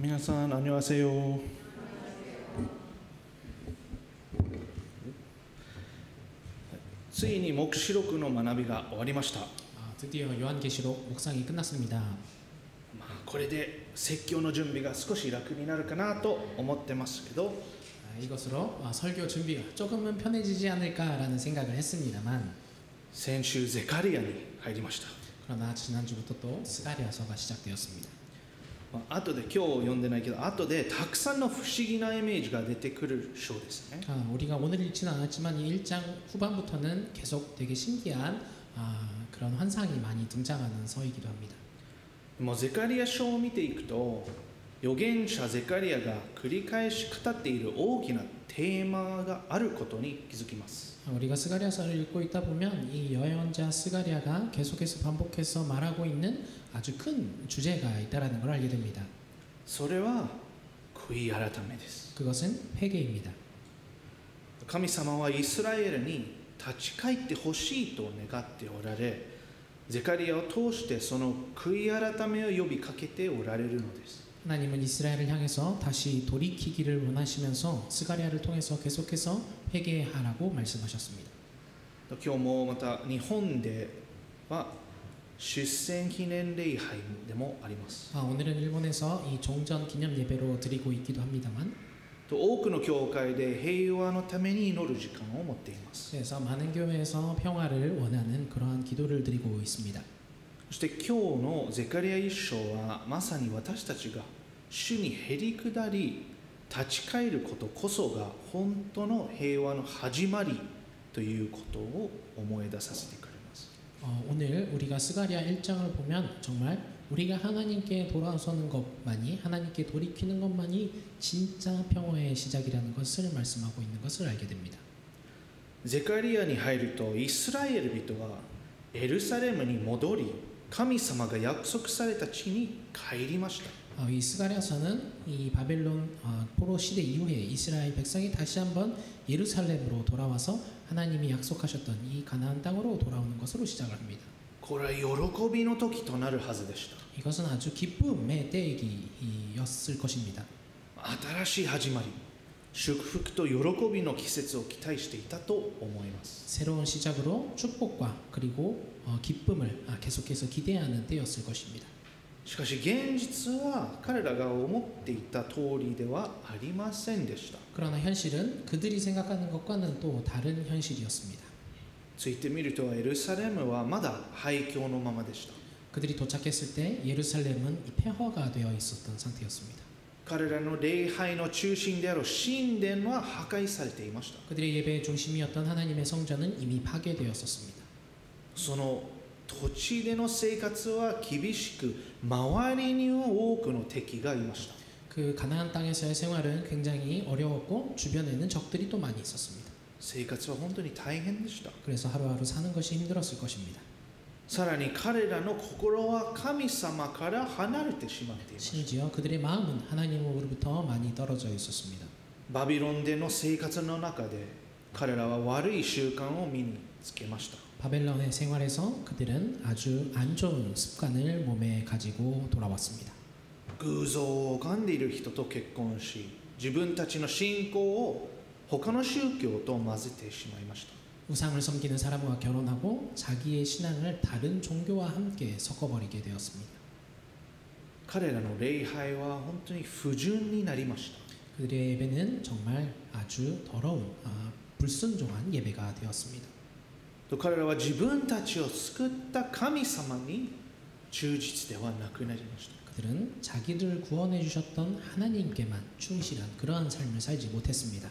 皆さん、안녕하세요。ついに黙示録の学びが終わりました。 드디어 요한계시록 묵상이 끝났습니다. これで説教の準備が少し楽になるかなと思ってますけど、 이것으로 설교 준비가 조금은 편해지지 않을까라는 생각을 했습니다만 先週ゼカリアに入りました。 그러나 지난주부터 또 스가랴서가 시작되었습니다. 後で今日読んでないけど、後でたくさんの不思議なイメージが出てくる章ですね。 우리가 오늘 읽지는 않았지만 이 1장 후반부터는 계속 되게 신기한 그런 환상이 많이 등장하는 서이기도 합니다. もうゼカリア書を見ていくと、預言者ゼカリアが繰り返し語っている大きなテーマがあることに気づきます。 우리가 스가랴서를 읽고 있다 보면 이 예언자 스가랴가 계속해서 반복해서 말하고 있는 아주 큰 주제가 있다라는 걸 알게 됩니다. それは悔い改めです。 그것은 회개입니다. 神様はイスラエルに立ち返ってほしいと願っておられ、ゼカリアを通してその悔い改めを呼びかけておられるのです。 하나님은 이스라엘을 향해서 다시 돌이키기를 원하시면서 스가랴를 통해서 계속해서 회개하라고 말씀하셨습니다. 今日もまた日本では出戦記念礼拝でもあります。 오늘은 일본에서 이 종전 기념 예배로 드리고 있기도 합니다만 多くの教会で平和のために祈る時間を持っています。 그래서 많은 교회에서 평화를 원하는 그러한 기도를 드리고 있습니다. そして今日のゼカリア一章はまさに私たちが主にへり下り立ち返ることこそが本当の平和の始まりということを思い出させてくれます。 오늘 우리가 스가랴 1장을 보면 정말 우리가 하나님께 돌아서는 것만이 하나님께 돌이키는 것만이 진짜 평화의 시작이라는 것을 말씀하고 있는 것을 알게 됩니다. ゼカリアに入るとイスラエル人はエルサレムに戻り神様が約束された地に帰りました。 이 스가랴서는 이 바벨론 포로 시대 이후에 이스라엘 백성이 다시 한번 예루살렘으로 돌아와서 하나님이 약속하셨던 이 가나안 땅으로 돌아오는 것으로 시작을 합니다. これは喜びの時となるはずでした。 이것은 아주 기쁨의 때이었을 것입니다. 新しい始まり、祝福と喜びの季節を期待していたと思います。 새로운 시작으로 축복과 그리고 기쁨을 계속해서 기대하는 때였을 것입니다. しかし現実は彼らが思っていた通りではありませんでした。 그러나 현실은 그들이 생각하는 것과는 또 다른 현실이었습니다. ついてみるとエルサレムはまだ廃墟のままでした。 그들이 도착했을 때 예루살렘은 폐허가 되어 있었던 상태였습니다. 彼らの礼拝の中心である神殿は破壊されていました。 그들의 예배의 중심이었던 하나님의 성전은 이미 파괴되었었습니다. その土地での生活は厳しく、周りには多くの敵がいました。 그 가나안 땅에서의 생활은 굉장히 어려웠고 주변에는 적들이 또 많이 있었습니다. 生活は本当に大変でした。 그래서 하루하루 사는 것이 힘들었을 것입니다. さらに彼らの心は神様から離れてしまっていました。 심지어 그들의 마음은 하나님으로부터 많이 떨어져 있었습니다. バビロンでの生活の中で彼らは悪い習慣を身につけました。 바벨론의 생활에서 그들은 아주 안 좋은 습관을 몸에 가지고 돌아왔습니다. 偶像を拝んでいる人と結婚し、自分たちの信仰を他の宗教と混ぜてしまいました。 우상을 섬기는 사람과 결혼하고 자기의 신앙을 다른 종교와 함께 섞어버리게 되었습니다. 彼らの礼拝は本当に不純になりました。 그들의 예배는 정말 아주 더러운 불순종한 예배가 되었습니다. と彼らは自分たちを救った神様に忠実ではなくなりました。 그들은 자기를 구원해 주셨던 하나님께만 충실한 그러한 삶을 살지 못했습니다.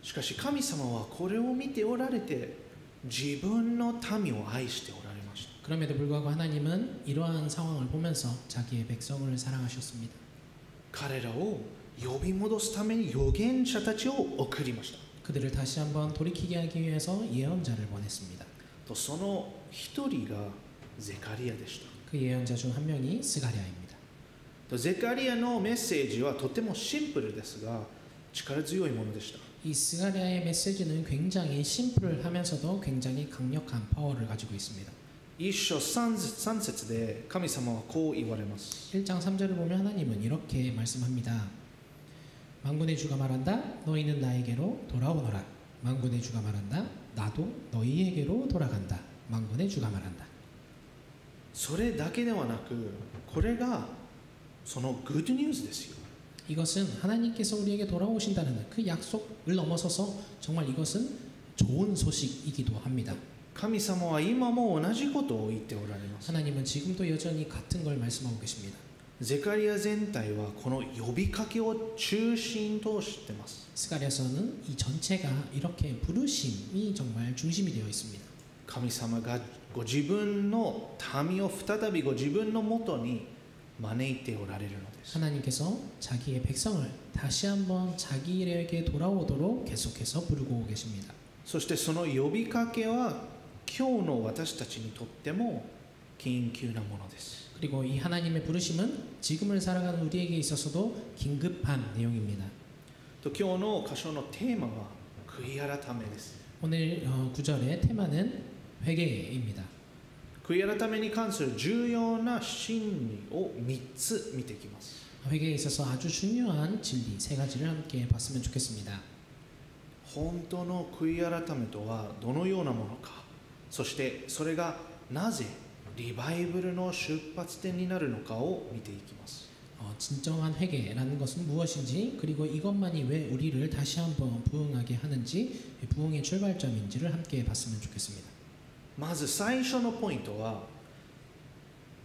しかし神様はこれを見ておられて自分の民を愛しておられました。 그럼에도 불구하고 하나님은 이러한 상황을 보면서 자기의 백성을 사랑하셨습니다. 彼らを呼び戻すために預言者たちを送りました。 그들을 다시 한번 돌이키게 하기 위해서 예언자를 보냈습니다. とその一人がゼカリアでした。 그 예언자 중 한 명이 스가랴입니다. とゼカリアのメッセージはとてもシンプルですが力強いものでした。 이 스가랴의 메시지는 굉장히 심플하면서도 굉장히 강력한 파워를 가지고 있습니다. 1章3節で神様はこう言われます。 1장 3절을 보면 하나님은 이렇게 말씀합니다. 만군의 주가 말한다. 너희는 나에게로 돌아오너라. 만군의 주가 말한다. 나도 너희에게로 돌아간다. 만군의 주가 말한다. それだけではなく、これがそのグッドニュースですよ。 이것은 하나님께서 우리에게 돌아오신다는 그 약속을 넘어서서 정말 이것은 좋은 소식이기도 합니다. 神様は今も同じことを言っておられます。 하나님은 지금도 여전히 같은 걸 말씀하고 계십니다. ゼカリア全体はこの呼びかけを中心としています。 스가랴서는 이 전체가 이렇게 부르심이 정말 중심이 되어 있습니다. 神様がご自分の民を再びご自分のもとに招いておられるのです。 하나님께서 자기의 백성을 다시 한번 자기에게 돌아오도록 계속해서 부르고 계십니다. そしてその呼びかけは今日の私たちにとっても緊急なものです。 그리고 이 하나님의 부르심은 지금을 살아가는 우리에게 있어서도 긴급한 내용입니다. と今日の箇所のテーマは悔い改めです。 오늘 구절의 테마는 회개입니다. 悔い改めに関する重要な真理を3つ見ていきます。 회개에 있어서 아주 중요한 진리 세 가지를 함께 봤으면 좋겠습니다. 本当の悔い改めとはどのようなものか、そしてそれがなぜリバイブルの出発点になるのかを見ていきます。 진정한 회개라는 것은 무엇인지 그리고 이것만이 왜 우리를 다시 한번 부흥하게 하는지 부흥의 출발점인지를 함께 봤으면 좋겠습니다. まず最初のポイントは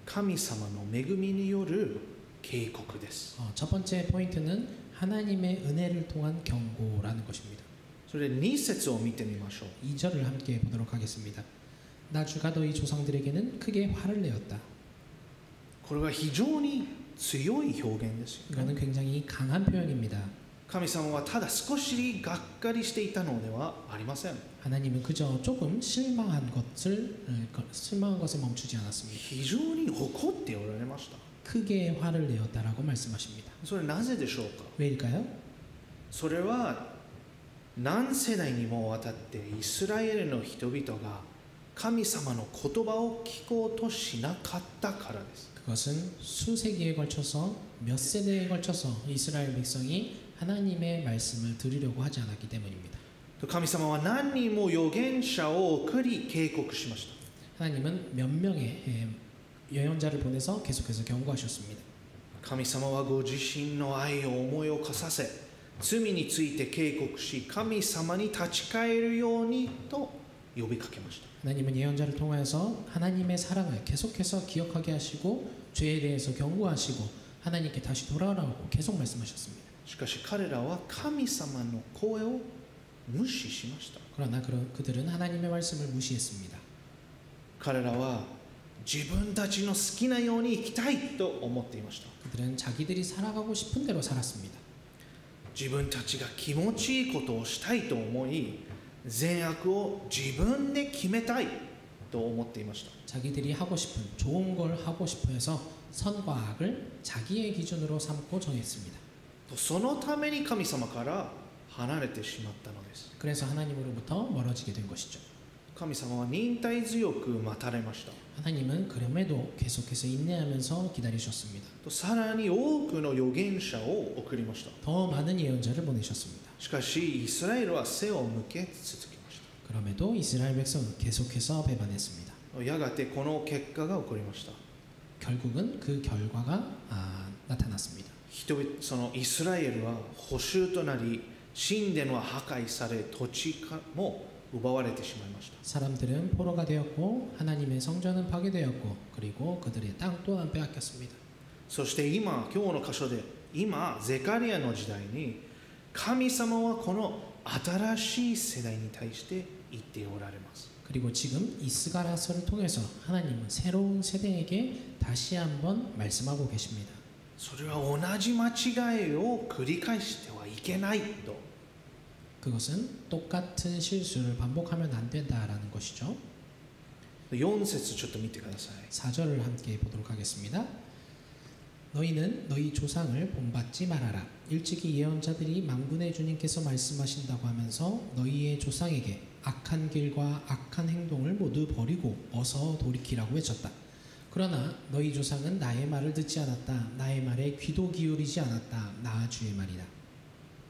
神様の恵みによる警告です。 첫 번째 포인트는 하나님의 은혜를 통한 경고라는 것입니다. それで2節を見てみましょう。 2절을 함께 보도록 하겠습니다. 나 주가 너희 조상들에게는 크게 화를 내었다. これは非常に強い表現ですよ。 이거는 굉장히 강한 표현입니다. 神様はただ少しがっかりしていたのではありません。 하나님은 그저 조금 실망한 것에 멈추지 않았습니다. 非常に怒っておられました。 크게 화를 내었다라고 말씀하십니다. それなぜでしょうか。 왜일까요? それは何世代にもわたってイスラエルの人々が神様の言葉を聞こうとしなかったからです。 그것은 수세기에 걸쳐서 몇 세대에 걸쳐서 이스라엘 백성이 하나님의 말씀을 들으려고 하지 않았기 때문입니다. 神様は何人も預言者を送り警告しました。 하나님은 몇 명의 예언자를 보내서 계속해서 경고하셨습니다. 神様はご自身の愛を思い起こさせ、罪について警告し、神様に立ち返るようにと呼びかけました。 하나님은 예언자를 통하여서 하나님의 사랑을 계속해서 기억하게 하시고 죄에 대해서 경고하시고 하나님께 다시 돌아오라고 계속 말씀하셨습니다. しかし彼らは神様の声を無視しました。 그러나 그들은 하나님의 말씀을 무시했습니다. 彼らは自分たちの好きなように生きたいと思っていました。 그들은 자기들이 살아가고 싶은 대로 살았습니다. 自分たちが気持ちいいことをしたいと思い、善悪を自分で決めたいと思っていました。 자기들이 하고 싶은 좋은 걸 하고 싶어 해서 선과 악을 자기의 기준으로 삼고 정했습니다. そのために神様から離れてしまったのです。 그래서 하나님으로부터 멀어지게 된 것이죠. 神様は忍耐強く待たれました。 하나님은 그럼에도 계속해서 인내하면서 기다리셨습니다. さらに多くの預言者を送りました。 더 많은 예언자를 보내셨습니다. しかしイスラエルは背を向け続けまし 그럼에도 이스라엘 백성은 계속해서 배반했습니다. た。やがてこの結果が起こりました。 결국은 그 결과가 나타났습니다. 人々そのイスラエルは捕囚となり、神殿は破壊され、土地も奪われてしまいました。 사람들은 포로가 되었고 하나님의 성전은 파괴되었고 그리고 그들의 땅 또한 빼앗겼습니다. そして今日の箇所で今ゼカリアの時代に神様はこの新しい世代に対して言っておられます。 그리고 지금 이스가랴서를 통해서 하나님은 새로운 세대에게 다시 한번 말씀하고 계십니다. それは同じ間違いを繰り返してはいけないと。 그것은 똑같은 실수를 반복하면 안 된다라는 것이죠. 4節ちょっと見てください。 4절을 함께 보도록 하겠습니다. 너희는 너희 조상을 본받지 말아라. 일찍이 예언자들이 만군의 주님께서 말씀하신다고 하면서 너희의 조상에게 악한 길과 악한 행동을 모두 버리고 어서 돌이키라고 외쳤다. 그러나 너희 조상은 나의 말을 듣지 않았다. 나의 말에 귀도 기울이지 않았다. 나 주의 말이다.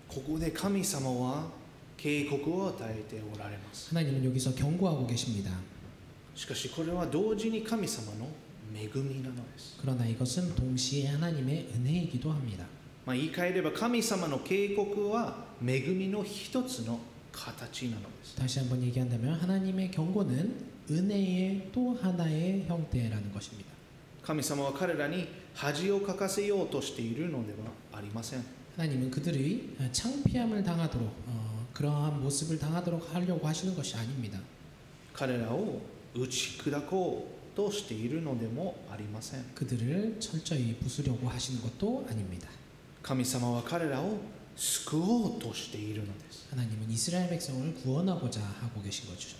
ここで神様は警告を与えておられます。 하나님은 여기서 경고하고 계십니다. しかしこれは同時に神様の恵みなのです。 그러나 이것은 동시에 하나님의 은혜이기도 합니다. 言い換えれば神様の警告は恵みの一つの形なのです。 다시 한번 얘기한다면 하나님의 경고는 은혜의 또 하나의 형태라는 것입니다. 神様は彼らに恥をかかせようとしているのではありません。 하나님은 그들이 창피함을 당하도록 그러한 모습을 당하도록 하려고 하시는 것이 아닙니다. 彼らを打ち砕こうとしているのでもありません。 그들을 철저히 부수려고 하시는 것도 아닙니다. 神様は彼らを救おうとしているのです。 하나님은 이스라엘 백성을 구원하고자 하고 계신 거죠.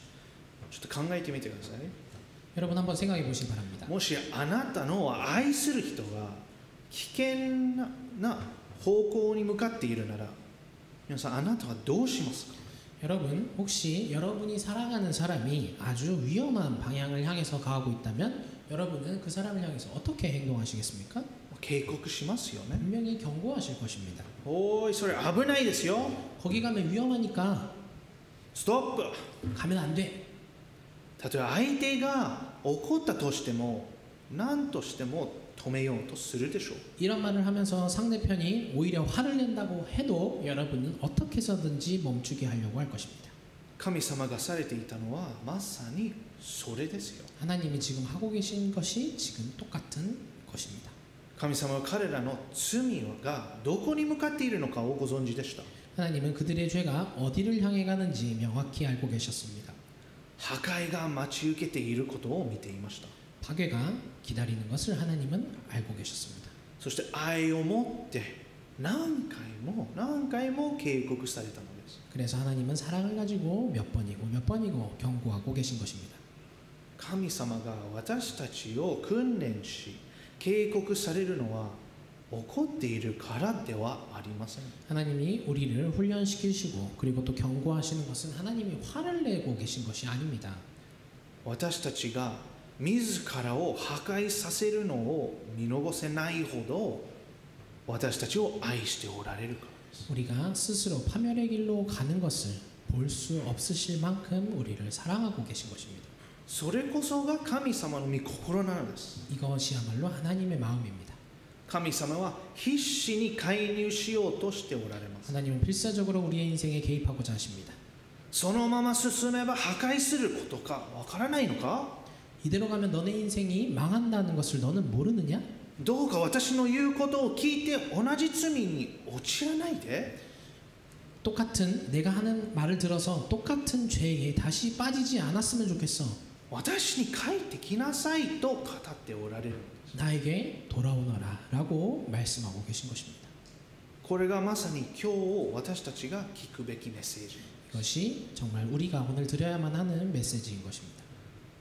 ちょっと考えてみてください。 여러분 한번 생각해 보시기 바랍니다. もしあなたの愛する人が危険な方向に向かっているなら、皆さんあなたはどうしますか？ 여러분 혹시 여러분이 사랑하는 사람이 아주 위험한 방향을 향해서 가고 있다면 여러분은 그 사람을 향해서 어떻게 행동하시겠습니까? 警告しますよね。 분명히 경고하실 것입니다. おーい、それ危ないですよ。 거기 가면 위험하니까 ストップ。 가면 안 돼. 例えば相手が怒ったとしても何としても止めようとするでしょう。 이런 말을 하면서 상대편이 오히려 화를 낸다고 해도 여러분은 어떻게 해서든지 멈추게 하려고 할 것입니다. 神様がされていたのはまさにそれですよ。 하나님이 지금 하고 계신 것이 지금 똑같은 것입니다. 神様は彼らの罪がどこに向かっているのかをご存知でした。 하나님은 그들의 죄가 어디를 향해 가는지 명확히 알고 계셨습니다. 破壊が待ち受けていることを見ていました。 파괴가 기다리는 것을 하나님은 알고 계셨습니다. そして愛を持って何回も警告されたのです。 그래서 하나님은 사랑을 가지고 몇 번이고 경고하고 계신 것입니다. 神様が私たちを訓練し警告されるのは怒っているからではありません。 하나님이 우리를 훈련시키시고 그리고 또 경고하시는 것은 하나님이 화를 내고 계신 것이 아닙니다. 私たちが自らを破壊させるのを見逃せないほど私たちを愛しておられるからです。 우리가 스스로 파멸의 길로 가는 것을 볼 수 없으실 만큼 우리를 사랑하고 계신 것입니다. それこそが神様の御心なのです。 이것이야말로 하나님의 마음입니다. 神様は必死に介入しようとしておられます。 하나님은 필사적으로 우리의 인생에 개입하고자 하십니다. そのまま進めば破壊することかわからないのか？ 이대로 가면 너네 인생이 망한다는 것을 너는 모르느냐? どうか私の言うことを聞いて同じ罪に陥らないで。 똑같은 내가 하는 말을 들어서 똑같은 죄에 다시 빠지지 않았으면 좋겠어. 私に帰ってきなさいと語っておられる。 나에게 돌아오너라 라고 말씀하고 계신 것입니다. これがまさに今日私たちが聞くべきメッセージ。 이것이 정말 우리가 오늘 드려야만 하는 메시지인 것입니다.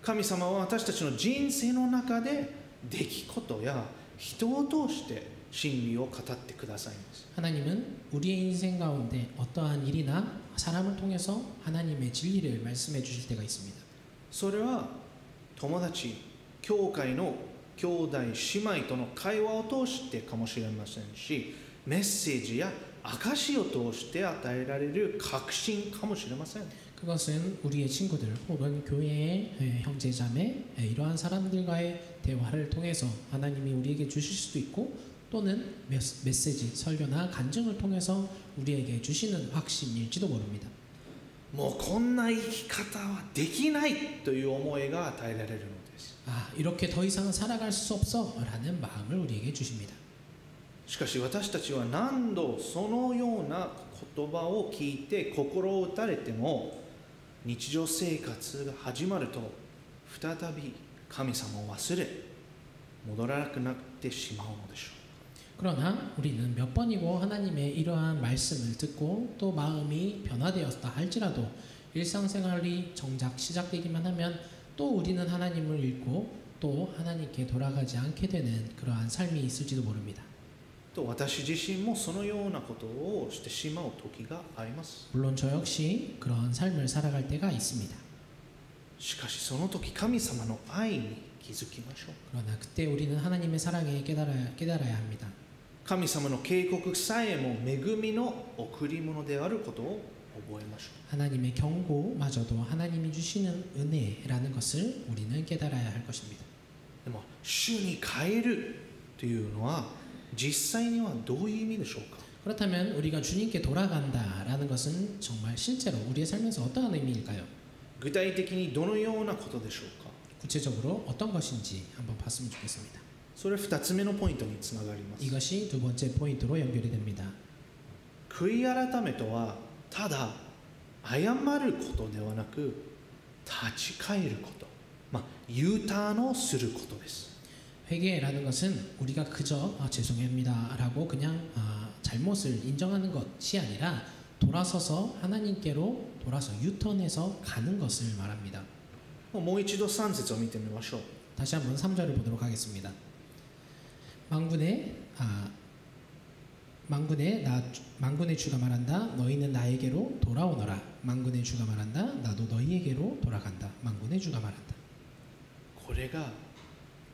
神様は私たちの人生の中で出来事や人を通して真理を語ってくださいます。 하나님은 우리의 인생 가운데 어떠한 일이나 사람을 통해서 하나님의 진리를 말씀해 주실 때가 있습니다. それは友達、教会の兄弟姉妹との会話を通してかもしれませんし、メッセージや証を通して与えられる確信かもしれません。 그것은 우리의 친구들 혹은 교회의 형제자매 이러한 사람들과의 대화를 통해서 하나님이 우리에게 주실 수도 있고 또는 메시지, 설교나 간증을 통해서 우리에게 주시는 확신일지도 모릅니다. もうこんな生き方はできないという思いが与えられるのです。 아, 이렇게 더 이상은 살아갈 수 없어 라는 마음을 우리에게 주십니다. しかし私たちは何度そのような言葉を聞いて心を打たれても日常生活が始まると再び神様を忘れ戻らなくなってしまうのでしょう。 그러나 우리는 몇 번이고 하나님의 이러한 말씀을 듣고 또 마음이 변화되었다 할지라도 일상생활이 정작 시작되기만 하면 또 우리는 하나님을 잃고 또 하나님께 돌아가지 않게 되는 그러한 삶이 있을지도 모릅니다. と私自身もそのようなことをしてしまう時があります。 물론 저 역시 그러한 삶을 살아갈 때가 있습니다. しかしその時神様の愛に気づきましょう。 그러나 그때 우리는 하나님의 사랑에 깨달아야 합니다. 神様の警告さえも恵みの贈り物であることを覚えましょ 하나님의 경고마저도 하나님이 주시는 은혜라는 것을 우리는 깨달아야 할 것입니다. う。でも主に帰るというのは実際にはどういう意味でしょうか。 그렇다면 우리가 주님께 돌아간다라는 것은 정말 실제로 우리의 삶에서 어떠한 의미일까요? 具体的にどのようなことでしょうか。 구체적으로 어떤 것인지 한번 봤으면 좋겠습니다. それ2つ目のポイントにつながります。 이것이 두 번째 포인트로 연결이 됩니다. 悔い改めとはただ謝ることではなく立ち返ること、Uターンをすることです。 회개라는 것은 우리가 그저 죄송합니다 라고 그냥 잘못을 인정하는 것이 아니라 돌아서서 하나님께로 돌아서 유턴해서 가는 것을 말합니다. もう一度3節を見てみましょう。 다시 한번 3절을 보도록 하겠습니다. 만군의 주가 말한다. 너희는 나에게로 돌아오너라. 만군의 주가 말한다. 나도 너희에게로 돌아간다. 만군의 주가 말한다. これが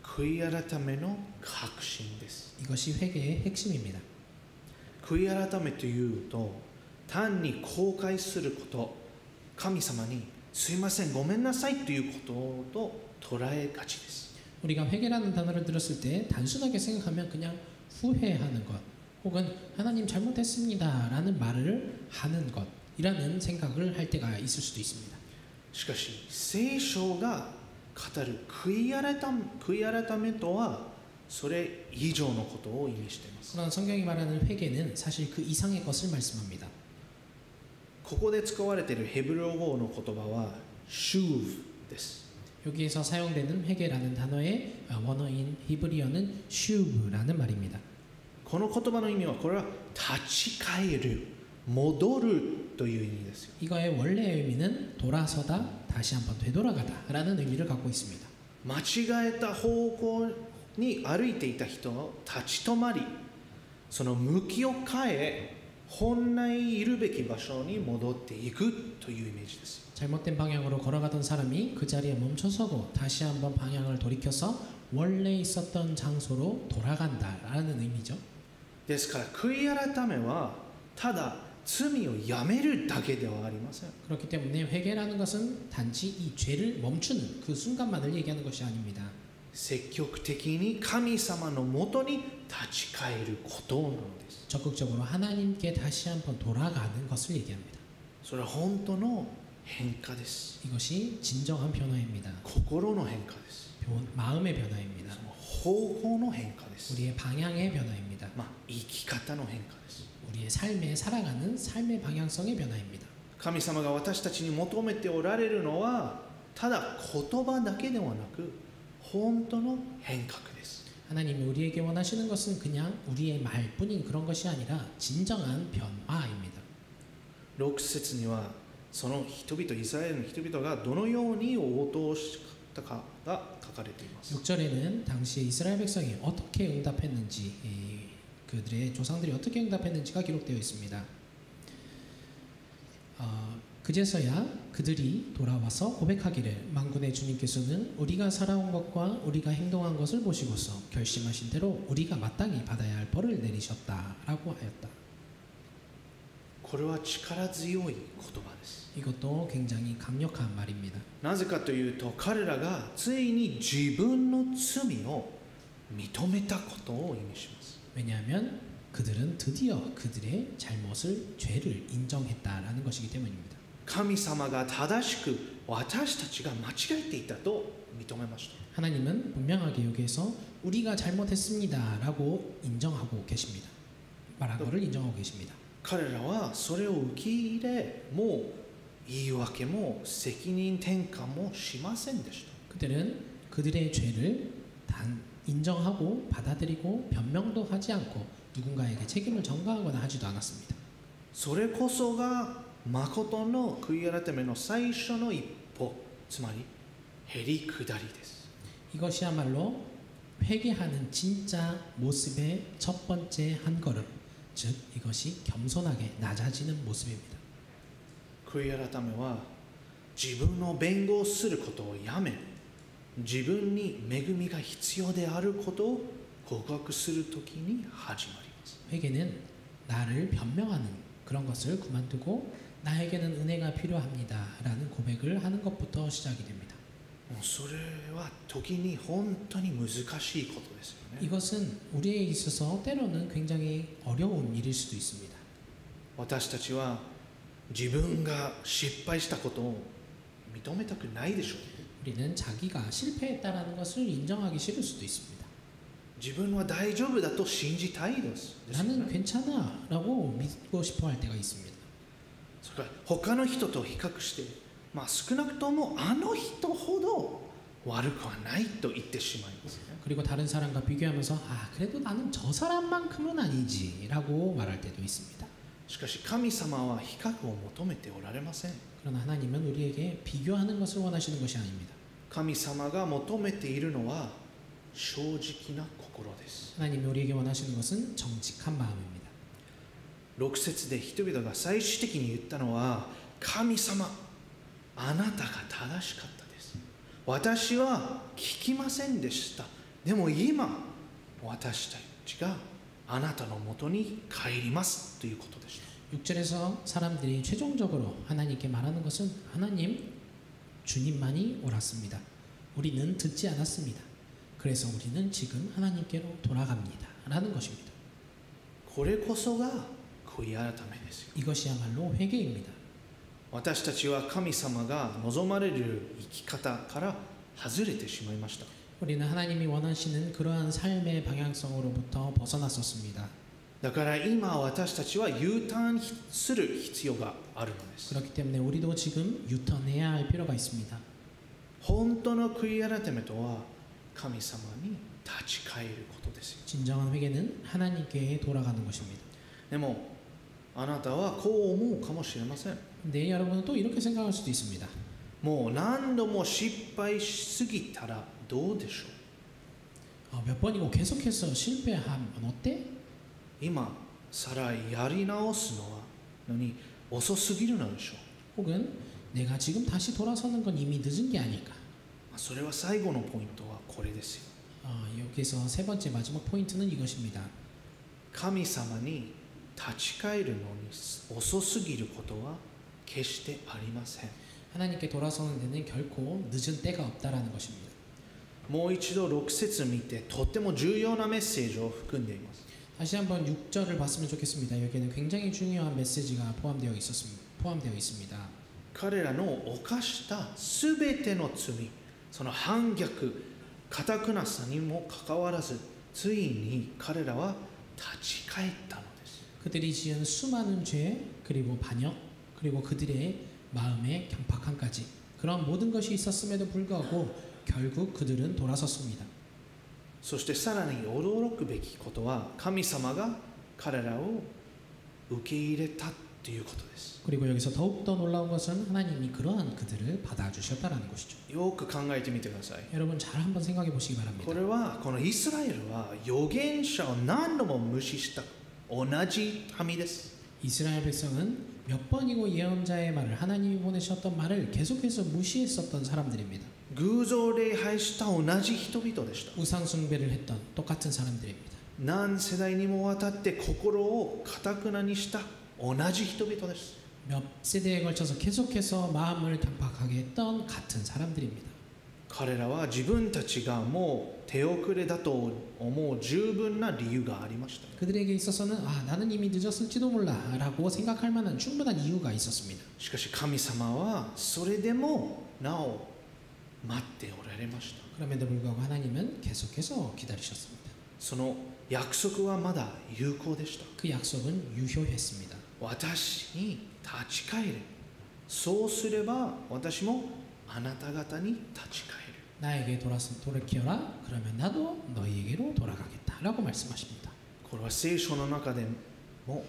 悔い改めの核心です。 이것이 회개의 핵심입니다. 悔い改めというと単に後悔すること、神様にすいませんごめんなさいということと捉えがちです。 우리가 회개라는 단어를 들었을 때 단순하게 생각하면 그냥 후회하는 것 혹은 하나님 잘못했습니다 라는 말을 하는 것이라는 생각을 할 때가 있을 수도 있습니다. しかし聖書が語る悔い改めとはそれ以上のことを意味しています。 그러나 성경이 말하는 회개는 사실 그 이상의 것을 말씀합니다. ここで使われているヘブル語の言葉はシューブです。 여기에서 사용되는 회개라는 단어의 원어인 히브리어는 슈브라는 말입니다. この言葉の意味はこれは立ち返る、戻るという意味ですよ。 이거의 원래의 의미는 돌아서다, 다시 한번 되돌아가다라는 의미를 갖고 있습니다. 間違えた方向に歩いていた人の立ち止まり、その向きを変え本来いるべき場所に戻っていくというイメージですよ。 잘못된 방향으로 걸어가던 사람이 그 자리에 멈춰서고 다시 한번 방향을 돌이켜서 원래 있었던 장소로 돌아간다라는 의미죠. ですから悔い改めはただ罪をやめるだけではありません。 그렇기 때문에 회개라는 것은 단지 이 죄를 멈추는 그 순간만을 얘기하는 것이 아닙니다. 積極的に神様のもとに立ち返ることなのです。 적극적으로 하나님께 다시 한번 돌아가는 것을 얘기합니다. それは本当の変化です。 이것이 진정한 변화입니다. 心の変化です。 마음의 변화입니다. その方法の変化です。 우리의 방향의 변화입니다. 生き方の変化です。 우리의 삶에 살아가는 삶의 방향성의 변화입니다. 神様が私たちに求めておられるのはただ言葉だけではなく本当の変革です。 하나님이 우리에게 원하시는 것은 그냥 우리의 말뿐인 그런 것이 아니라 진정한 변화입니다. 6節にはその人々イスラエルの人々がどのように応答したかが書かれています。 6절에는 당시 이스라엘 백성이 어떻게 응답했는지 그들의 조상들이 어떻게 응답했는지가 기록되어 있습니다. 그제서야 그들이 돌아와서 고백하기를 만군의 주님께서는 우리가 살아온 것과 우리가 행동한 것을 보시고서 결심하신 대로 우리가 마땅히 받아야 할 벌을 내리셨다라고 하였다. これは力強い言葉です。 이것도 굉장히 강력한 말입니다. なぜかというと彼らがついに自分の罪を認めたことを意味します。 왜냐하면 그들은 드디어 그들의 잘못을 죄를 인정했다라는 것이기 때문입니다. 神様が正しく私たちが間違えていたと認めました。 하나님은 분명하게 여기에서 우리가 잘못했습니다라고 인정하고 계십니다. 말한 것을 인정하고 계십니다. 彼らはそれを受け入れ、もう言い訳も責任転換もしませんでした。 그들은 그들의 죄를 인정하고 받아들이고 변명도 하지 않고 누군가에게 책임을 전가하거나 하지도 않았습니다. それこそが誠の悔い改めの最初の一歩、つまりへり下りです。 이것이야말로 회개하는 진짜 모습의 첫 번째 한 걸음, 즉 이것이 겸손하게 낮아지는 모습입니다. 悔い改めは自分を弁護することをやめ、自分に恵みが必要であることを告白するときに始まります。 회개는 나를 변명하는 그런 것을 그만두고 나에게는 은혜가 필요합니다라는 고백을 하는 것부터 시작이 됩니다. もうそれは時に本当に難しいことですよね。 이것은 우리에게 있어서 때로는 굉장히 어려운 일일 수도 있습니다. 私たちは自分が失敗したことを認めたくないでしょう。 우리는 자기가 실패했다라는 것을 인정하기 싫을 수도 있습니다. 自分は大丈夫だと信じたいです。 나는 괜찮아라고 믿고 싶어 할 때가 있습니다. それから他の人と比較して、少なくともあの人ほど悪くはないと言ってしまいますね。 그리고 다른 사람과 비교하면서 그래도 나는 저 사람만큼은 아니지라고 말할 때도 있습니다. しかし神様は比較を求めておられません。 그러나 하나님은 우리에게 비교하는 것을 원하시는 것이 아닙니다. 神様が求めているのは正直な心です。 하나님이 우리에게 원하시는 것은 정직한 마음입니다. 6節で人々が最終的に言ったのは、神様、あなたが正しかったです。私は聞きませんでした。でも今、私たちがあなたのもとに帰りますということでした。 6절에서 사람들이 최종적으로 하나님께 말하는 것은 하나님, 주님만이 옳았습니다. 우리는 듣지 않았습니다. 그래서 우리는 지금 하나님께로 돌아갑니다. 라는 것입니다. これこそが悔い改めですよ。 이것이야말로 회개입니다. 私たちは神様が望まれる生き方から外れてしまいました。 우리는 하나님이 원하시는 그러한 삶의 방향성으로부터 벗어났었습니다. だから今私たちは U ターンする必要があるのです。 그렇기 때문에 우리도 지금 유턴해야 할 필요가 있습니다. 本当の悔い改めとは神様に立ち返ることですよ。 진정한 회개는 하나님께 돌아가는 것입니다. でもあなたはこう思うかもしれません。 근데 여러분은 또 이렇게 생각할 수도 있습니다. もう何度も失敗しすぎたらどうでしょう。 몇 번이고 계속해서 실패하면 어때? 今さらやり直すのに遅すぎるのでしょう。 혹은 내가 지금 다시 돌아서는 건 이미 늦은 게 아닐까? それは最後のポイントはこれですよ。 여기서 세 번째 마지막 포인트는 이것입니다. 神様に立ち返るのに遅すぎることは決してありません。 하나님께 돌아서는 데는 결코 늦은 때가 없다라는 것입니다. もう一度6節見てとても重要なメッセージを含んでいます。 다시 한번 6절을 봤으면 좋겠습니다. 여기에는 굉장히 중요한 메시지가 포함되어 있습니다. 彼らの犯したすべての罪、その反逆、堅くなさにもかかわらず、ついに彼らは立ち返ったのです。 그들이 지은 수많은 죄, 그리고 반역, 그리고 그들의 마음의 경박함까지 그런 모든 것이 있었음에도 불구하고 결국 그들은 돌아섰습니다. そしてさらに驚くべきことは、神様が彼らを受け入れたということです。 그리고 여기서 더욱더 놀라운 것은 하나님이 그러한 그들을 받아주셨다라는 것이죠. よく考えてみてください。 여러분 잘 한번 생각해 보시기 바랍니다. これはこのイスラエルは預言者を何度も無視した同じ民です。 이스라엘 백성은 몇 번이고 예언자의 말을 하나님이 보내셨던 말을 계속해서 무시했었던 사람들입니다. 偶像礼拝した同じ人々でした。 우상 숭배를 했던 똑같은 사람들입니다. 何世代にもわたって心を堅くなにした同じ人々です。 몇 세대에 걸쳐서 계속해서 마음을 경박하게 했던 같은 사람들입니다. 彼らは自分たちがもう手遅れだと思う十分な理由がありました。 그들에게 있어서는 나는 이미 늦었을지도 몰라라고 생각할 만한 충분한 이유가 있었습니다. しかし神様はそれでもなお待っておられました。 그럼에도 불구하고 하나님은 계속해서 기다리셨습니다. その約束はまだ有効でした。 그 약속은 유효했습니다. 私に立ち返れ。そうすれば私もあなた方に立ち返る。 나에게 돌이켜라. 그러면 나도 너희에게로 돌아가겠다라고 말씀하십니다. これは聖書の中でも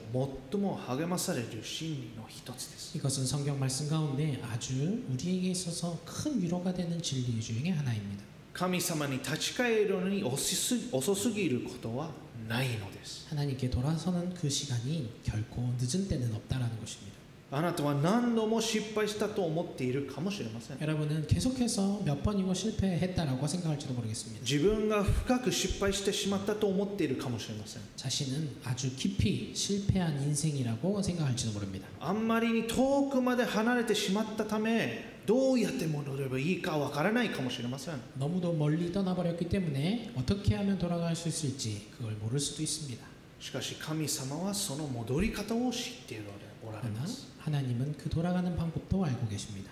最も励まされる真理の一つです。 이것은 성경 말씀 가운데 아주 우리에게 있어서 큰 위로가 되는 진리 중의 하나입니다. 神様に立ち返るのに遅すぎることはないのです。 하나님께 돌아서는 그 시간이 결코 늦은 때는 없다라는 것입니다. あなたは何度も失敗したと思っているかもしれません。 여러분은 계속해서 몇 번이고 실패했다라고 생각할지도 모르겠습니다. 自分が深く失敗してしまったと思っているかもしれません。 자신은 아주 깊이 실패한 인생이라고 생각할지도 모릅니다. あんまりに遠くまで離れてしまったため、どうやって戻ればいいかわからないかもしれません。 너무도 멀리 떠나버렸기 때문에 어떻게 하면 돌아갈 수 있을지 그걸 모를 수도 있습니다. しかし神様はその戻り方を知っておられ 그러나 ます。 하나님은 그 돌아가는 방법도 알고 계십니다.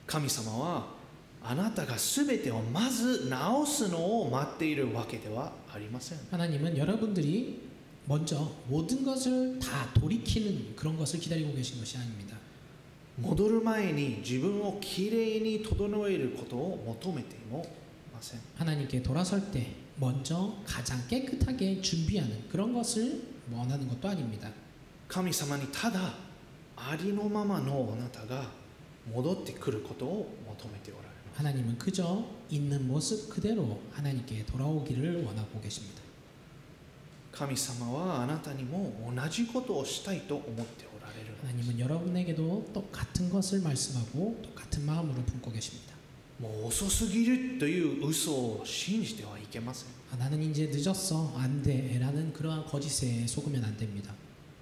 神様はあなたが全てをまず直すのを待っているわけではありません。 하나님은 여러분들이 먼저 모든 것을 다 돌이키는 그런 것을 기다리고 계신 것이 아닙니다. 戻る前に自分をきれいに整えることを求めてもいません。 하나님께 돌아설 때 먼저 가장 깨끗하게 준비하는 그런 것을 원하는 것도 아닙니다. 神様にただありのままのあなたが戻ってくることを求めておられます。 하나님은 그저 있는 모습 그대로 하나님께 돌아오기를 원하고 계십니다. 神様はあなたにも同じことをしたいと思っておられるのです。 하나님은 여러분에게도 똑같은 것을 말씀하고 똑같은 마음으로 품고 계십니다. もう遅すぎるという嘘を信じてはいけません。 나는 이제 늦었어 안 돼라는 그러한 거짓에 속으면 안 됩니다.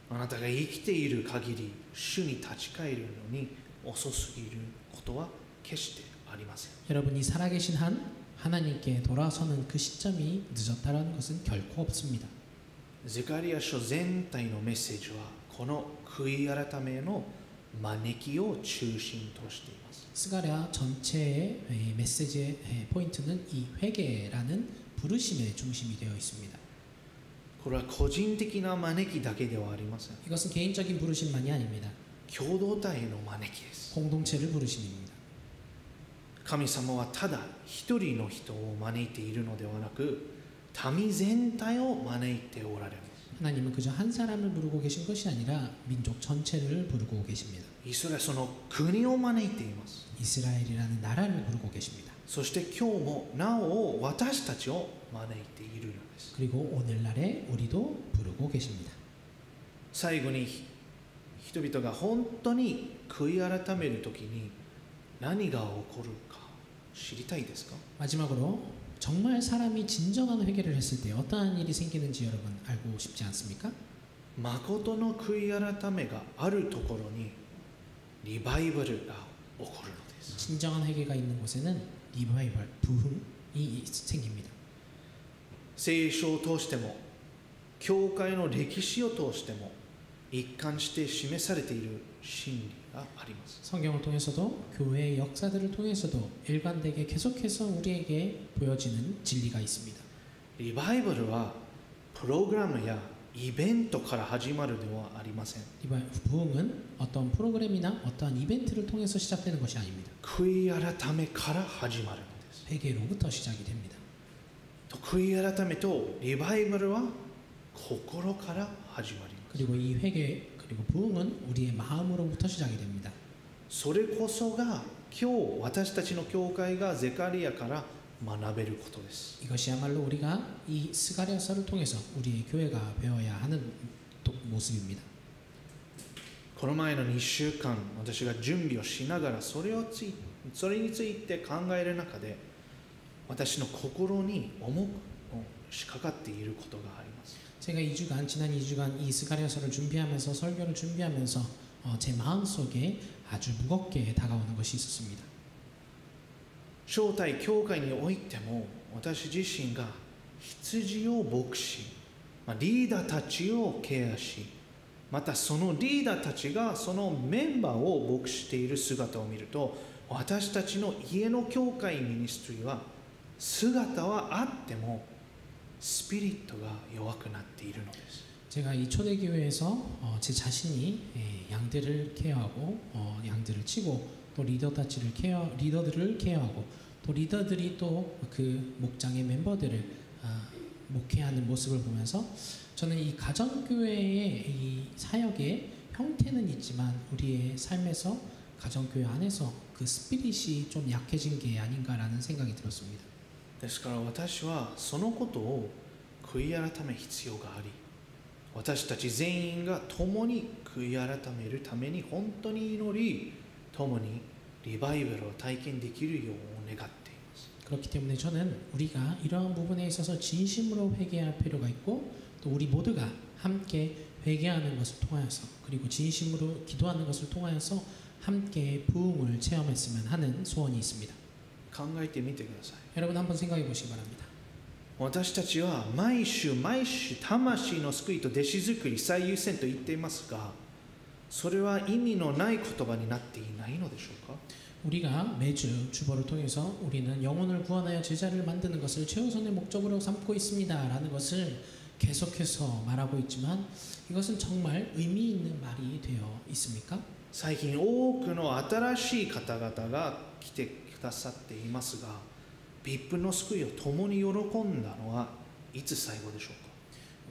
あなたが生きている限り主に立ち返るのに遅すぎることは決してありません。 여러분이 살아계신 한 하나님께 돌아서는 그 시점이 늦었다라는 것은 결코 없습니다. ゼカリヤ書全体のメッセージはこの悔い改めの招きを中心としています。 스가랴 전체의 메시지의 포인트는 이 회개라는 부르심의 중심이 되어 있습니다. これは個人的な招きだけではありません。 이것은 개인적인 부르심만이 아닙니다. 共同体への招きです。 공동체를 부르심입니다. 神様はただ一人の人を招いているのではなく民全体を招いておられます。 하나님은 그저 한 사람을 부르고 계신 것이 아니라 민족 전체를 부르고 계십니다. イスラエルその国を招いています。 이스라엘이라는 나라를 부르고 계십니다. そして今日もなお私たちを招いているのです。 그리고 오늘날에 우리도 부르고 계십니다. 最後に人々が本当に悔い改めるときに何が起こるか知りたいですか？ 마지막으로 정말 사람이 진정한 회개를 했을 때 어떠한 일이 생기는지 여러분 알고 싶지 않습니까? 誠の悔い改めがあるところにリバイバルが起こるのです。 진정한 회개가 있는 곳에는 리바이벌, 부흥이 생깁니다. 聖書を通しても教会の歴史を通しても一貫して示されている真理があります。 성경을 통해서도 교회의 역사들을 통해서도 일관되게 계속해서 우리에게 보여지는 진리가 있습니다. リバイバルはプログラムやイベントから始まるではありません。 부흥은 어떤 프로그램이나 어떠한 이벤트를 통해서 시작되는 것이 아닙니다. 悔い改めから始まるのです。 회개로부터 시작이 됩니다. 悔い改めとリバイバルは心から始まります。 그리고 이 회개 그리고 부흥은 우리의 마음으로부터 시작이 됩니다. それこそが今日私たちの教会がゼカリヤから学べることです。 이것이야말로 우리가 이 스가랴서를 통해서 우리의 교회가 배워야 하는 모습입니다. この前の2週間私が準備をしながらそれについて考える中で私の心に重くしかかっていることがあります。 제가 지난 2주간 이 스가랴서를 준비하면서 설교를 준비하면서 제 마음속에 아주 무겁게 다가오는 것이 있었습니다. 招待教会においても私自身が羊を牧し、リーダーたちをケアし、またそのリーダーたちがそのメンバーを牧している姿を見ると私たちの家の教会ミニストリーは姿はあってもスピリットが弱くなっているのです。 제가 이 초대교회에서 제 자신이 양들을 케어하고 양들을 치고 또 리더들을 케어하고 또 리더들이 또 그 목장의 멤버들을 목회하는 모습을 보면서 저는 이 가정교회의 이 사역의 형태는 있지만 우리의 삶에서 가정교회 안에서 그 스피릿이 좀 약해진 게 아닌가라는 생각이 들었습니다. ですから私はそのことを悔い改め必要があり、私たち全員が共に悔い改めるために本当に祈り、共にリバイバルを体験できるよう願っています。 그렇기 때문에 저는 우리가 이러한 부분에 있어서 진심으로 회개할 필요가 있고 또 우리 모두가 함께 회개하는 것을 통하여서 그리고 진심으로 기도하는 것을 통하여서 함께 부흥을 체험했으면 하는 소원이 있습니다. 考えてみてください。 여러분 한번 생각해 보시기 바랍니다. 私たちは毎週毎週魂の救いと弟子作り最優先と言っていますが、それは意味のない言葉になっていないのでしょうか。 우리가 매주 주보를 통해서 우리는 영혼을 구원하여 제자를 만드는 것을 최우선의 목적으로 삼고 있습니다 라는 것을 계속해서 말하고 있지만 이것은 정말 의미 있는 말이 되어 있습니까? 最近多くの新しい方々が来てくださっていますが、VIPの救いを共に喜んだのはいつ最後でしょうか。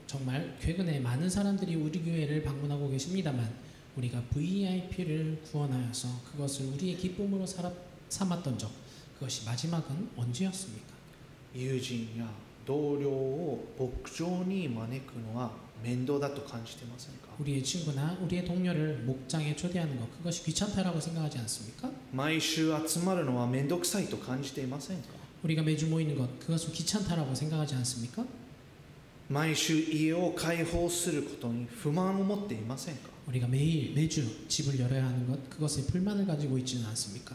정말 최근에 많은 사람들이 우리 교회를 방문하고 계십니다만 우리가 VIP를 구원하여서 그것을 우리의 기쁨으로 삼았던 적 그것이 마지막은 언제였습니까? 友人や同僚を牧場に招くのは面倒だと感じていませんか。 우리의 친구나 우리의 동료를 목장에 초대하는 것 그것이 귀찮다라고 생각하지 않습니까? 毎週集まるのは面倒くさいと感じていませんか。 우리가 매주 모이는 것 그것은 귀찮다라고 생각하지 않습니까? 毎週家を開放することに不満を持っていませんか。 우리가 매주 집을 열어야 하는 것 그것에 불만을 가지고 있지는 않습니까?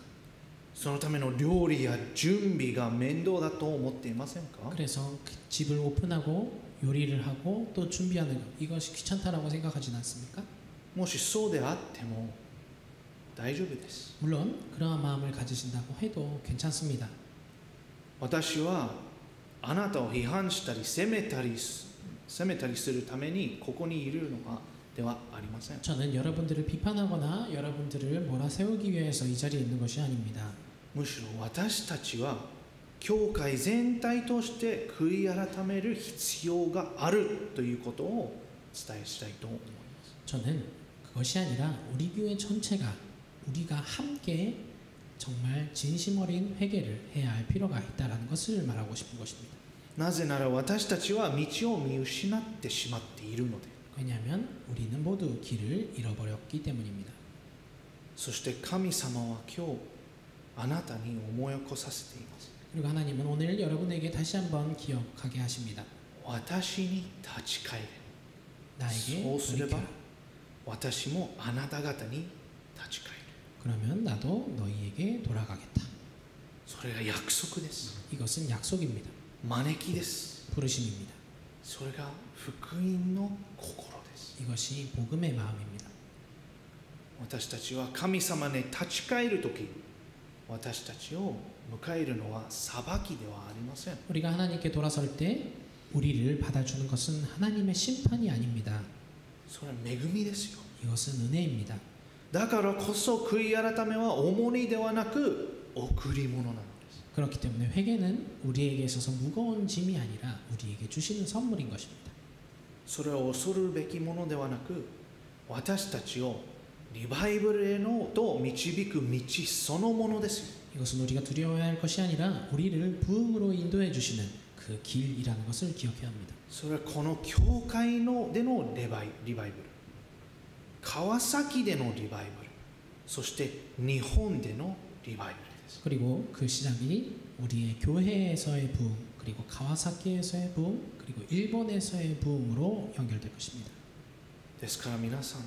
そのための料理や準備が面倒だと思っていませんか。 그래서 그 집을 오픈하고 요리를 하고 또 준비하는 것 이것이 귀찮다라고 생각하지는 않습니까? もしそうであっても大丈夫です。 물론 그러한 마음을 가지신다고 해도 괜찮습니다. 私はあなたを批判したり責めたりするためにここにいるのではありません。 저는 여러분들을 비판하거나 여러분들을 몰아세우기 위해서 이 자리에 있는 것이 아닙니다. むしろ私たちは教会全体として悔い改める必要があるということをお伝えしたいと思います。 저는 그것이 아니라 우리 교회 전체가 우리가 함께 정말 진심 어린 회개를 해야 할 필요가 있다는 것을 말하고 싶은 것입니다. なぜなら私たちは道を見失ってしまっているので。 왜냐하면 우리는 모두 길을 잃어버렸기 때문입니다. そして神様は今日あなたに思い起こさせています。 그리고 하나님은 오늘 여러분에게 다시 한번 기억하게 하십니다. 私に立ち返れ。 나에게 そうすれば 돌이켜라. 私もあなた方に立ち返る。 그러면 나도 너희에게 돌아가겠다. それが約束です。 이것은 약속입니다. 招きです。 부르심입니다. それが福音の心です。 이것이 복음의 마음입니다. 私たちは神様に立ち返るとき、私たちを迎えるのは裁きではありません。 우리가 하나님께 돌아설 때 우리를 받아주는 것은 하나님의 심판이 아닙니다. それは恵みですよ。 이것은 은혜입니다. だからこそ悔い改めは重荷ではなく贈り物なのです。 그렇기 때문에 회개는 우리에게 있어서 무거운 짐이 아니라 우리에게 주시는 선물인 것입니다. それを恐るべきものではなく、私たちをリバイバルへのと導く道そのものですよ。 이것은 우리가 두려워해야 할 것이 아니라 우리를 부흥으로 인도해 주시는 그 길이라는 것을 기억해야 합니다. それはこの教会でのリバイバル、川崎でのリバイバル、そして日本でのリバイバルです。 그리고 그 시작이 우리의 교회에서의 부흥, 그리고 가와사키에서의 부흥, 그리고 일본에서의 부흥으로 연결될 것입니다. ですから皆さん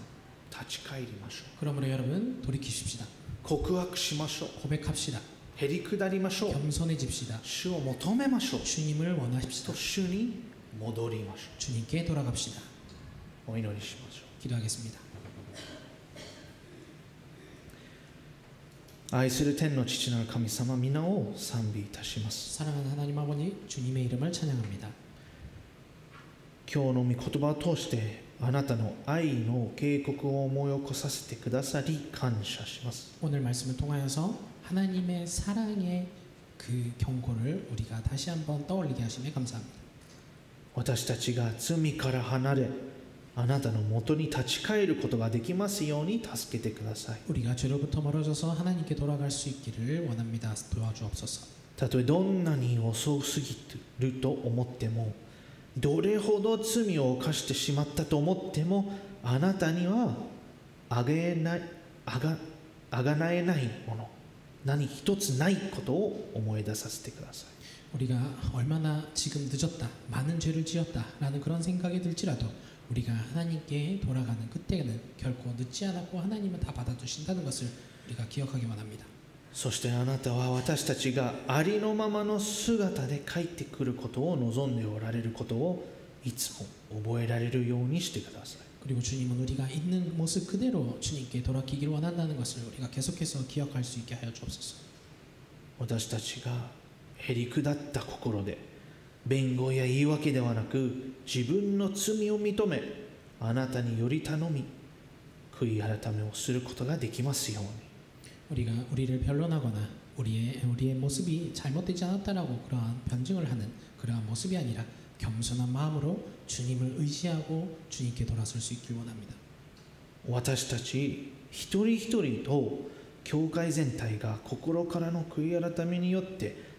立ち返りましょう。 그러므로 여러분 돌이키십시다. 告白しましょう。 고백합시다. へり下りましょう。 겸손해집시다. 主を求めましょう。 주님을 원하십시다. と主に戻りましょ 주님께 돌아갑시다. う。お祈りしましょ 기도하겠습니다. う。愛する天の父なる神様、皆を賛美いたします。 사랑하는 하나님 아버지, 주님의 이름을 찬양합니다. 今日の御言葉を通してあなたの愛の警告を思い起こさせてくださり感謝します。 오늘 말씀을 통하여서 하나님의 사랑의 그 경고를 우리가 다시 한번 떠올리게 하심에 감사합니다. 私たちが罪から離れあなたのもとに立ち返ることができますように助けてください。 우리가 죄로부터 멀어져서 하나님께 돌아갈 수 있기를 원합니다. 도와주옵소서. たとえどんなに遅すぎると思っても、どれほど罪を犯してしまったと思っても、あなたにはあがなえないもの、何一つないことを思い出させてください。 우리가 얼마나 지금 늦었다, 많은 죄를 지었다라는 그런 생각이 들지라도 우리가 하나님께 돌아가는 그때는 결코 늦지 않았고 하나님은 다 받아주신다는 것을 우리가 기억하기 원합니다. そしてあなたは私たちがありのままの姿で帰ってくることを望んでおられることをいつも覚えられるようにしてください。 그리고 주님은 우리가 있는 모습 그대로 주님께 돌아가기를 원한다는 것을 우리가 계속해서 기억할 수 있게 하여 주옵소서. 私たちがへりくだった心で弁護や言い訳ではなく自分の罪を認め、あなたにより頼み悔い改めをすることができますように。 우리가 우리를 변론하거나 우리의 모습이 잘못되지 않았다라고 그러한 변증을 하는 그러한 모습이 아니라 겸손한 마음으로 주님을 의지하고 주님께 돌아설 수 있길 원합니다. 私たち一人一人と教会全体が心からの悔い改めによって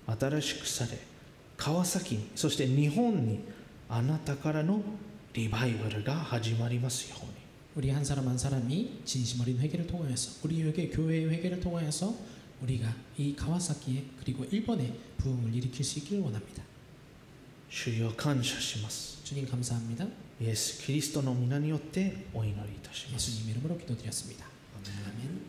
新しくされ、川崎にそして日本にあなたからのリバイバルが始まりますように。 우리 한 사람 한 사람이 진심 어린 회개를 통하여서 우리에게 교회의 회개를 통하여서 우리가 이 가와사키에 그리고 일본에 부흥을 일으킬 수 있기를 원합니다. 主よ感謝します。 주님 감사합니다. イエス・キリストの皆によってお祈りいたします。 예수님 이름으로 기도드렸습니다. 아멘. 아멘.